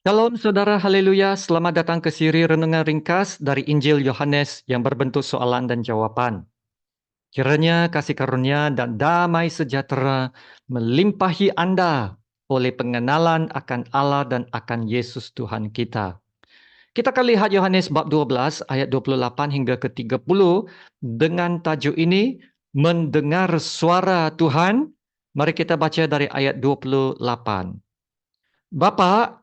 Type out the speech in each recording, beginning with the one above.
Shalom saudara, haleluya. Selamat datang ke siri renungan ringkas dari Injil Yohanes yang berbentuk soalan dan jawaban. Kiranya kasih karunia dan damai sejahtera melimpahi Anda oleh pengenalan akan Allah dan akan Yesus Tuhan kita. Kita akan lihat Yohanes bab 12 ayat 28 hingga ke 30 dengan tajuk ini, mendengar suara Tuhan. Mari kita baca dari ayat 28. Bapa,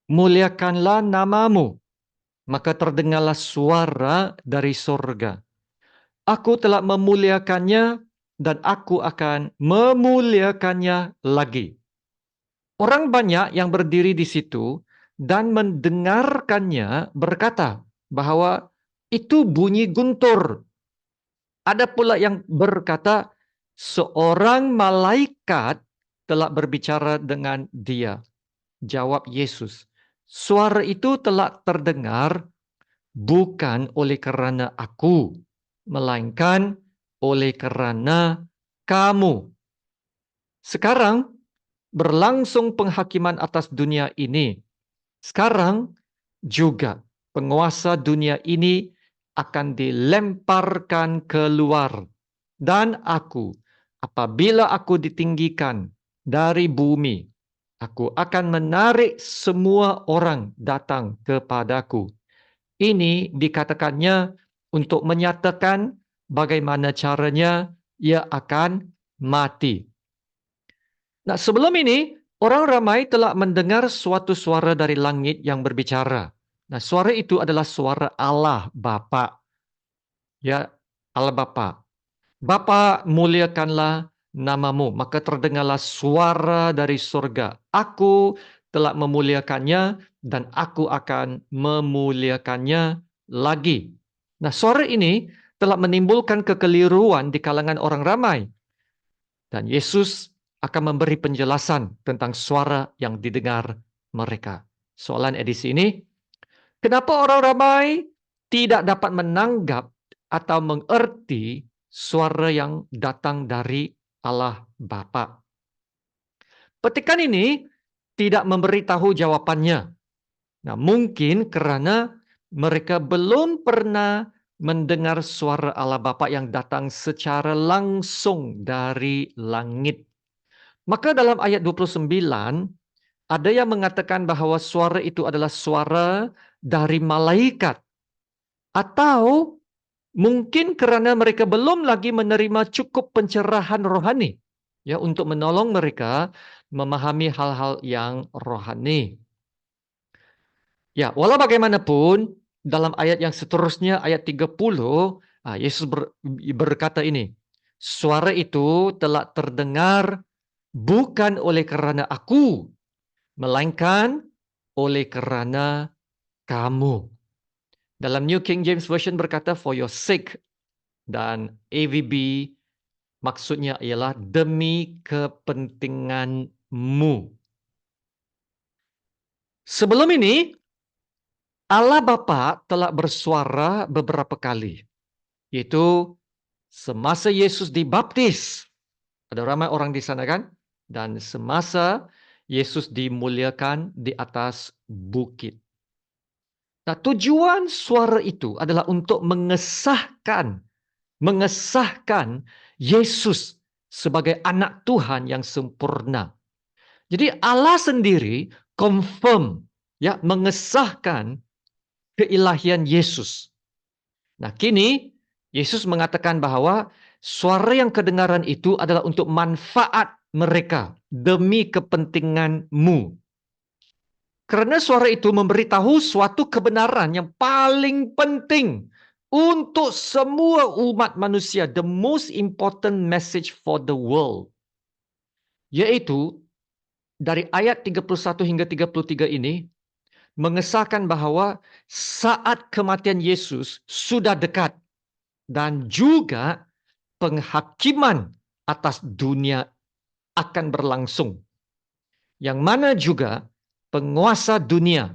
muliakanlah namamu. Maka terdengarlah suara dari sorga. Aku telah memuliakannya dan aku akan memuliakannya lagi. Orang banyak yang berdiri di situ dan mendengarkannya berkata bahwa itu bunyi guntur. Ada pula yang berkata seorang malaikat telah berbicara dengan dia. Jawab Yesus, suara itu telah terdengar bukan oleh kerana aku, melainkan oleh kerana kamu. Sekarang berlangsung penghakiman atas dunia ini. Sekarang juga penguasa dunia ini akan dilemparkan keluar. Dan aku, apabila aku ditinggikan dari bumi, aku akan menarik semua orang datang kepadaku. Ini dikatakannya untuk menyatakan bagaimana caranya ia akan mati. Nah, sebelum ini, orang ramai telah mendengar suatu suara dari langit yang berbicara. Nah, suara itu adalah suara Allah Bapa. Ya, Allah Bapa. Bapa, muliakanlah namamu. Maka terdengarlah suara dari surga. Aku telah memuliakannya dan aku akan memuliakannya lagi. Nah, suara ini telah menimbulkan kekeliruan di kalangan orang ramai. Dan Yesus akan memberi penjelasan tentang suara yang didengar mereka. Soalan edisi ini, kenapa orang ramai tidak dapat menanggap atau mengerti suara yang datang dari Allah Bapa? Petikan ini tidak memberitahu jawabannya. Nah, mungkin karena mereka belum pernah mendengar suara Allah Bapa yang datang secara langsung dari langit. Maka dalam ayat 29, ada yang mengatakan bahwa suara itu adalah suara dari malaikat. Atau mungkin kerana mereka belum lagi menerima cukup pencerahan rohani, ya, untuk menolong mereka memahami hal-hal yang rohani. Ya, walau bagaimanapun, dalam ayat yang seterusnya, ayat 30, Yesus berkata ini, suara itu telah terdengar bukan oleh kerana aku, melainkan oleh kerana kamu. Dalam New King James Version berkata for your sake, dan AVB maksudnya ialah demi kepentinganmu. Sebelum ini, Allah Bapa telah bersuara beberapa kali, yaitu semasa Yesus dibaptis. Ada ramai orang di sana kan? Dan semasa Yesus dimuliakan di atas bukit. Nah, tujuan suara itu adalah untuk mengesahkan Yesus sebagai anak Tuhan yang sempurna. Jadi Allah sendiri confirm, ya, mengesahkan keilahian Yesus. Nah, kini Yesus mengatakan bahwa suara yang kedengaran itu adalah untuk manfaat mereka demi kepentinganmu. Karena suara itu memberitahu suatu kebenaran yang paling penting untuk semua umat manusia. The most important message for the world. Yaitu dari ayat 31 hingga 33 ini mengesahkan bahwa saat kematian Yesus sudah dekat dan juga penghakiman atas dunia akan berlangsung. Yang mana juga penguasa dunia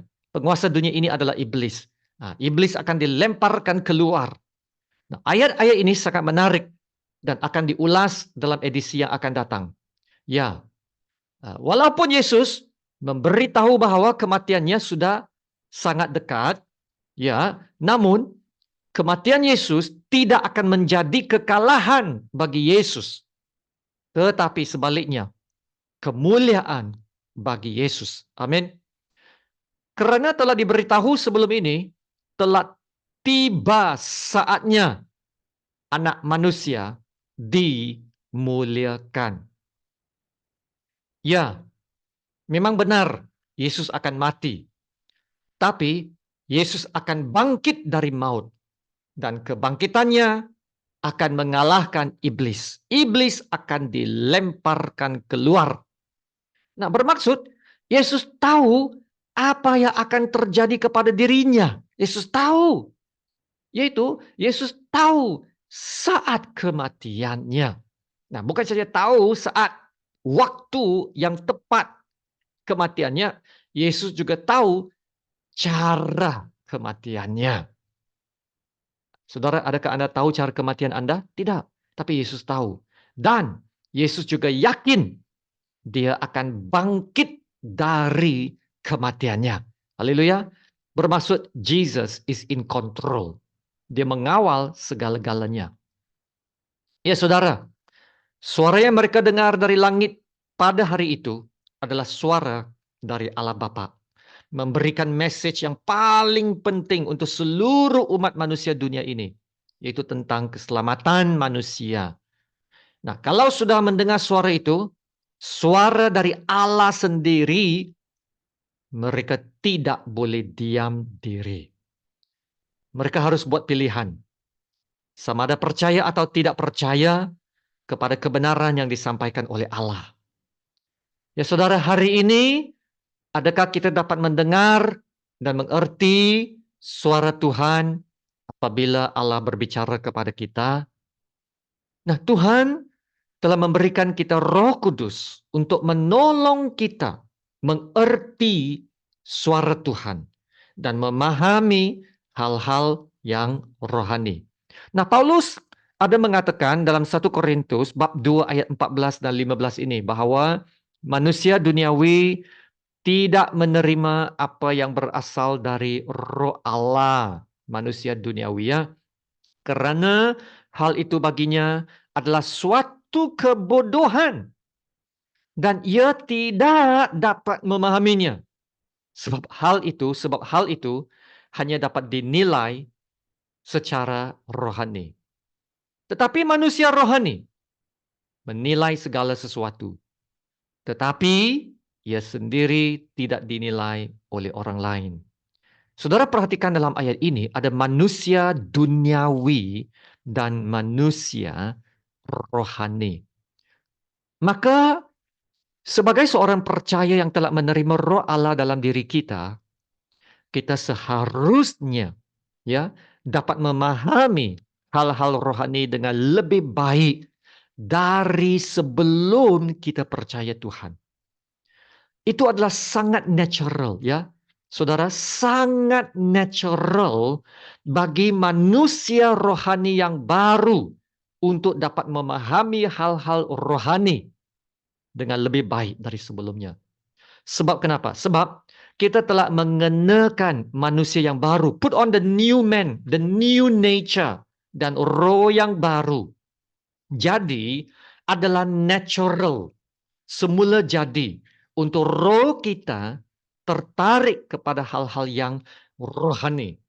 ini adalah iblis. Nah, iblis akan dilemparkan keluar. Nah, ayat-ayat ini sangat menarik dan akan diulas dalam edisi yang akan datang. Ya, walaupun Yesus memberitahu bahwa kematiannya sudah sangat dekat, ya. Namun kematian Yesus tidak akan menjadi kekalahan bagi Yesus, tetapi sebaliknya, kemuliaan bagi Yesus. Amin. Karena telah diberitahu sebelum ini, telah tiba saatnya Anak Manusia dimuliakan. Ya, memang benar Yesus akan mati. Tapi Yesus akan bangkit dari maut. Dan kebangkitannya akan mengalahkan iblis. Iblis akan dilemparkan keluar. Nah, bermaksud Yesus tahu apa yang akan terjadi kepada dirinya. Yesus tahu. Yaitu Yesus tahu saat kematiannya. Nah, bukan saja tahu saat waktu yang tepat kematiannya, Yesus juga tahu cara kematiannya. Saudara, adakah Anda tahu cara kematian Anda? Tidak. Tapi Yesus tahu. Dan Yesus juga yakin dia akan bangkit dari kematiannya. Haleluya. Bermaksud Jesus is in control. Dia mengawal segala-galanya. Ya saudara, suara yang mereka dengar dari langit pada hari itu adalah suara dari Allah Bapa. Memberikan message yang paling penting untuk seluruh umat manusia dunia ini. Yaitu tentang keselamatan manusia. Nah, kalau sudah mendengar suara itu, suara dari Allah sendiri, mereka tidak boleh diam diri. Mereka harus buat pilihan. Sama ada percaya atau tidak percaya kepada kebenaran yang disampaikan oleh Allah. Ya saudara, hari ini adakah kita dapat mendengar dan mengerti suara Tuhan apabila Allah berbicara kepada kita? Nah, Tuhan telah memberikan kita Roh Kudus untuk menolong kita mengerti suara Tuhan dan memahami hal-hal yang rohani. Nah, Paulus ada mengatakan dalam 1 Korintus bab 2 ayat 14 dan 15 ini bahwa manusia duniawi tidak menerima apa yang berasal dari Roh Allah, manusia duniawi ya. Karena hal itu baginya adalah suatu kebodohan dan ia tidak dapat memahaminya. Sebab hal itu hanya dapat dinilai secara rohani. Tetapi manusia rohani menilai segala sesuatu. Tetapi ia sendiri tidak dinilai oleh orang lain. Saudara perhatikan dalam ayat ini ada manusia duniawi dan manusia rohani. Maka sebagai seorang percaya yang telah menerima Roh Allah dalam diri kita, kita seharusnya ya dapat memahami hal-hal rohani dengan lebih baik dari sebelum kita percaya Tuhan. Itu adalah sangat natural ya. Saudara, sangat natural bagi manusia rohani yang baru untuk dapat memahami hal-hal rohani dengan lebih baik dari sebelumnya. Sebab kenapa? Sebab kita telah mengenakan manusia yang baru. Put on the new man, the new nature. Dan roh yang baru. Jadi adalah natural. Semula jadi. Untuk roh kita tertarik kepada hal-hal yang rohani.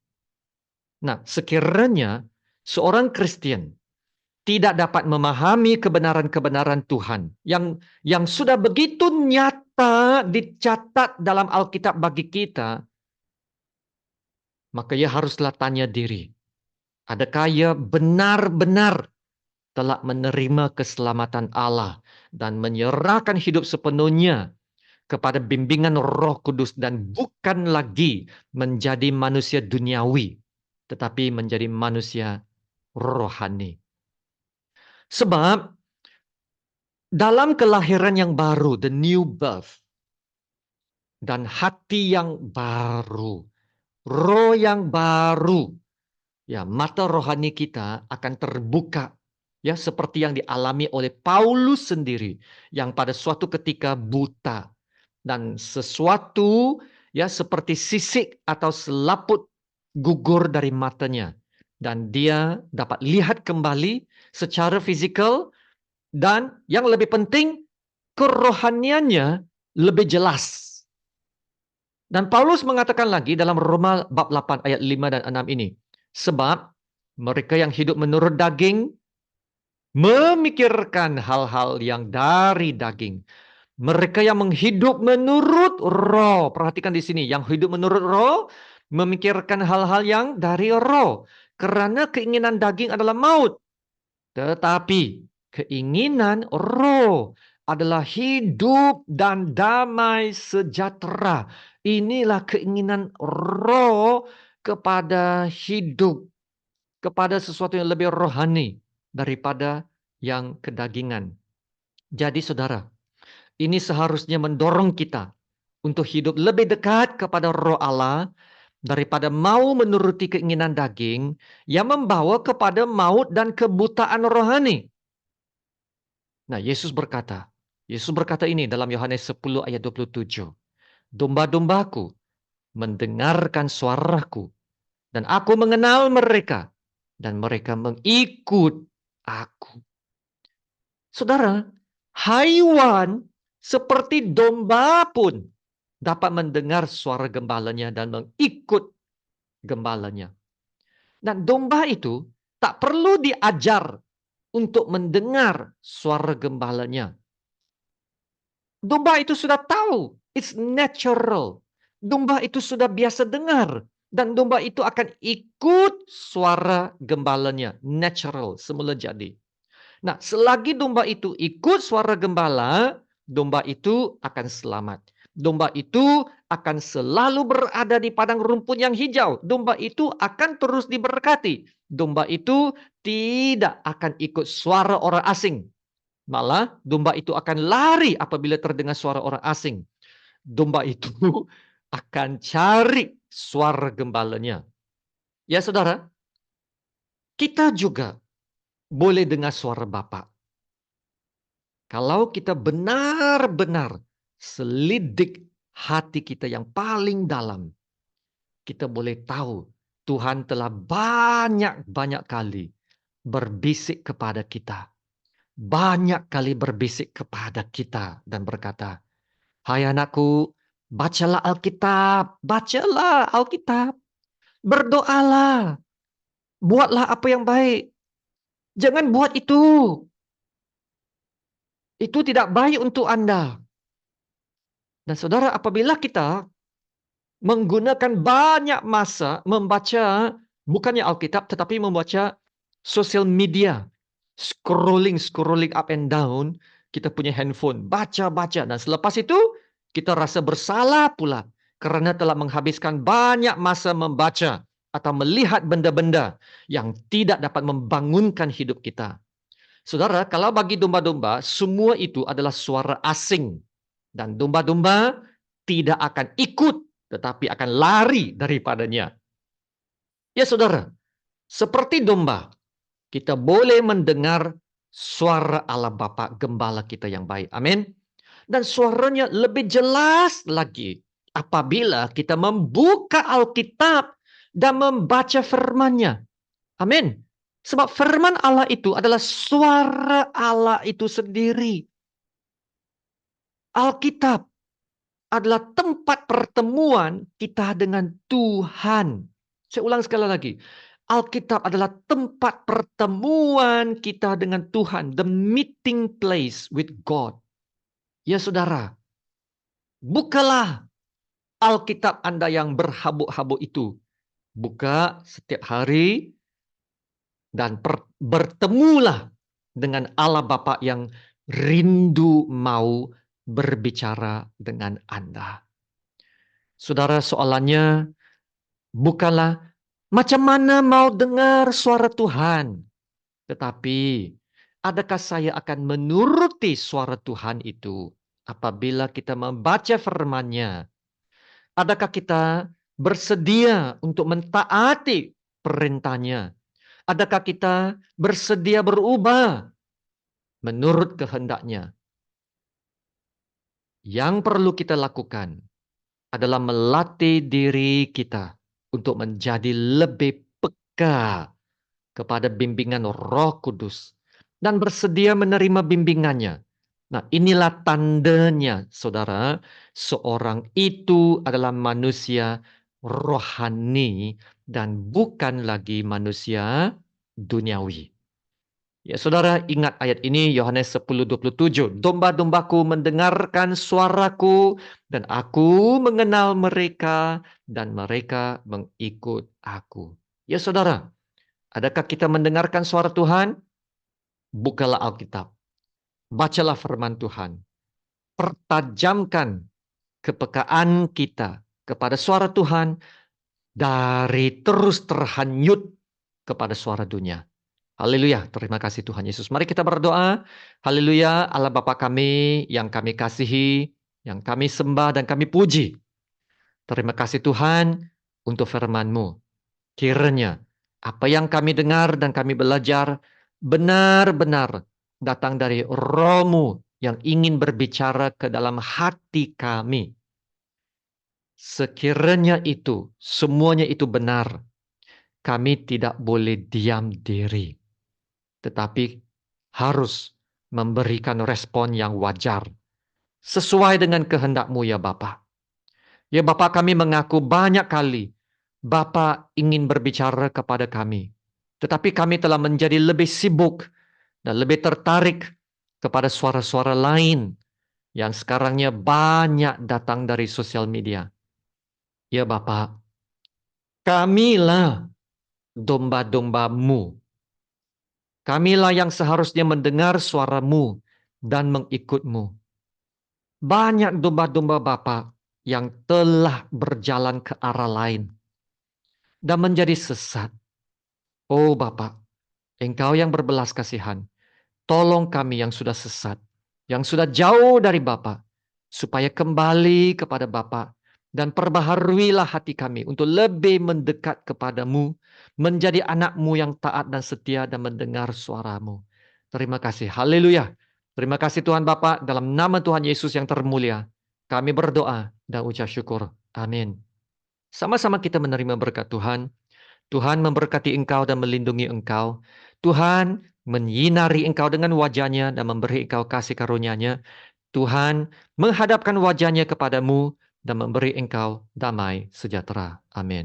Nah, sekiranya seorang Kristen tidak dapat memahami kebenaran-kebenaran Tuhan yang sudah begitu nyata dicatat dalam Alkitab bagi kita, maka ia haruslah tanya diri, adakah ia benar-benar telah menerima keselamatan Allah dan menyerahkan hidup sepenuhnya kepada bimbingan Roh Kudus dan bukan lagi menjadi manusia duniawi, tetapi menjadi manusia rohani. Sebab dalam kelahiran yang baru, the new birth, dan hati yang baru, roh yang baru, ya mata rohani kita akan terbuka, ya seperti yang dialami oleh Paulus sendiri, yang pada suatu ketika buta, dan sesuatu ya seperti sisik atau selaput gugur dari matanya, dan dia dapat lihat kembali secara fisikal, dan yang lebih penting kerohaniannya lebih jelas. Dan Paulus mengatakan lagi dalam Roma bab 8 ayat 5 dan 6 ini, sebab mereka yang hidup menurut daging memikirkan hal-hal yang dari daging. Mereka yang menghidup menurut roh, perhatikan di sini, yang hidup menurut roh memikirkan hal-hal yang dari roh. Karena keinginan daging adalah maut, tetapi keinginan roh adalah hidup dan damai sejahtera. Inilah keinginan roh kepada hidup, kepada sesuatu yang lebih rohani daripada yang kedagingan. Jadi saudara, ini seharusnya mendorong kita untuk hidup lebih dekat kepada roh Allah daripada mau menuruti keinginan daging yang membawa kepada maut dan kebutaan rohani. Nah, Yesus berkata ini dalam Yohanes 10 ayat 27. Domba-dombaku mendengarkan suaraku, dan aku mengenal mereka, dan mereka mengikut aku. Saudara, haiwan seperti domba pun dapat mendengar suara gembalanya dan mengikut gembalanya. Dan domba itu tak perlu diajar untuk mendengar suara gembalanya. Domba itu sudah tahu, it's natural. Domba itu sudah biasa dengar, dan domba itu akan ikut suara gembalanya, natural, semula jadi. Nah, selagi domba itu ikut suara gembala, domba itu akan selamat. Domba itu akan selalu berada di padang rumput yang hijau. Domba itu akan terus diberkati. Domba itu tidak akan ikut suara orang asing. Malah, domba itu akan lari apabila terdengar suara orang asing. Domba itu akan cari suara gembalanya. Ya, saudara, kita juga boleh dengar suara Bapa. Kalau kita benar-benar selidik hati kita yang paling dalam, kita boleh tahu Tuhan telah banyak-banyak kali berbisik kepada kita. Banyak kali berbisik kepada kita dan berkata, "Hai anakku, bacalah Alkitab, bacalah Alkitab, berdoalah, buatlah apa yang baik. Jangan buat itu. Itu tidak baik untuk Anda." Dan saudara, apabila kita menggunakan banyak masa membaca bukannya Alkitab tetapi membaca sosial media, scrolling up and down kita punya handphone, baca dan selepas itu kita rasa bersalah pula karena telah menghabiskan banyak masa membaca atau melihat benda-benda yang tidak dapat membangunkan hidup kita. Saudara, kalau bagi domba-domba semua itu adalah suara asing dan domba-domba tidak akan ikut tetapi akan lari daripadanya. Ya saudara, seperti domba, kita boleh mendengar suara Allah Bapa Gembala kita yang baik. Amin. Dan suaranya lebih jelas lagi apabila kita membuka Alkitab dan membaca firman-Nya. Amin. Sebab firman Allah itu adalah suara Allah itu sendiri. Alkitab adalah tempat pertemuan kita dengan Tuhan. Saya ulang sekali lagi. Alkitab adalah tempat pertemuan kita dengan Tuhan. The meeting place with God. Ya saudara, bukalah Alkitab Anda yang berhabuk-habuk itu. Buka setiap hari dan bertemulah dengan Allah Bapa yang rindu mau berbicara dengan Anda. Saudara, soalannya bukanlah macam mana mau dengar suara Tuhan, tetapi adakah saya akan menuruti suara Tuhan itu apabila kita membaca firman-Nya? Adakah kita bersedia untuk mentaati perintah-Nya? Adakah kita bersedia berubah menurut kehendak-Nya? Yang perlu kita lakukan adalah melatih diri kita untuk menjadi lebih peka kepada bimbingan Roh Kudus dan bersedia menerima bimbingannya. Nah, inilah tandanya, saudara, seorang itu adalah manusia rohani dan bukan lagi manusia duniawi. Ya, saudara, ingat ayat ini, Yohanes 10:27. Domba-dombaku mendengarkan suaraku, dan aku mengenal mereka, dan mereka mengikut aku. Ya, saudara, adakah kita mendengarkan suara Tuhan? Bukalah Alkitab. Bacalah firman Tuhan. Pertajamkan kepekaan kita kepada suara Tuhan dari terus terhanyut kepada suara dunia. Haleluya, terima kasih Tuhan Yesus. Mari kita berdoa. Haleluya, Allah Bapa kami yang kami kasihi, yang kami sembah dan kami puji. Terima kasih Tuhan untuk firman-Mu. Kiranya apa yang kami dengar dan kami belajar benar-benar datang dari Roh-Mu yang ingin berbicara ke dalam hati kami. Sekiranya itu, semuanya itu benar, kami tidak boleh diam diri, tetapi harus memberikan respon yang wajar, sesuai dengan kehendak-Mu ya Bapa. Ya Bapa, kami mengaku banyak kali Bapa ingin berbicara kepada kami, tetapi kami telah menjadi lebih sibuk dan lebih tertarik kepada suara-suara lain yang sekarangnya banyak datang dari sosial media. Ya Bapa, kamilah domba-domba-Mu. Kamilah yang seharusnya mendengar suara-Mu dan mengikut-Mu. Banyak domba-domba Bapa yang telah berjalan ke arah lain dan menjadi sesat. Oh Bapa, Engkau yang berbelas kasihan, tolong kami yang sudah sesat, yang sudah jauh dari Bapa, supaya kembali kepada Bapa dan perbaharuilah hati kami untuk lebih mendekat kepadamu, menjadi anak-Mu yang taat dan setia dan mendengar suara-Mu. Terima kasih. Haleluya. Terima kasih Tuhan Bapa, dalam nama Tuhan Yesus yang termulia, kami berdoa dan ucap syukur. Amin. Sama-sama kita menerima berkat Tuhan. Tuhan memberkati engkau dan melindungi engkau. Tuhan menyinari engkau dengan wajahnya dan memberi engkau kasih karunia-Nya. Tuhan menghadapkan wajahnya kepadamu dan memberi engkau damai sejahtera. Amin.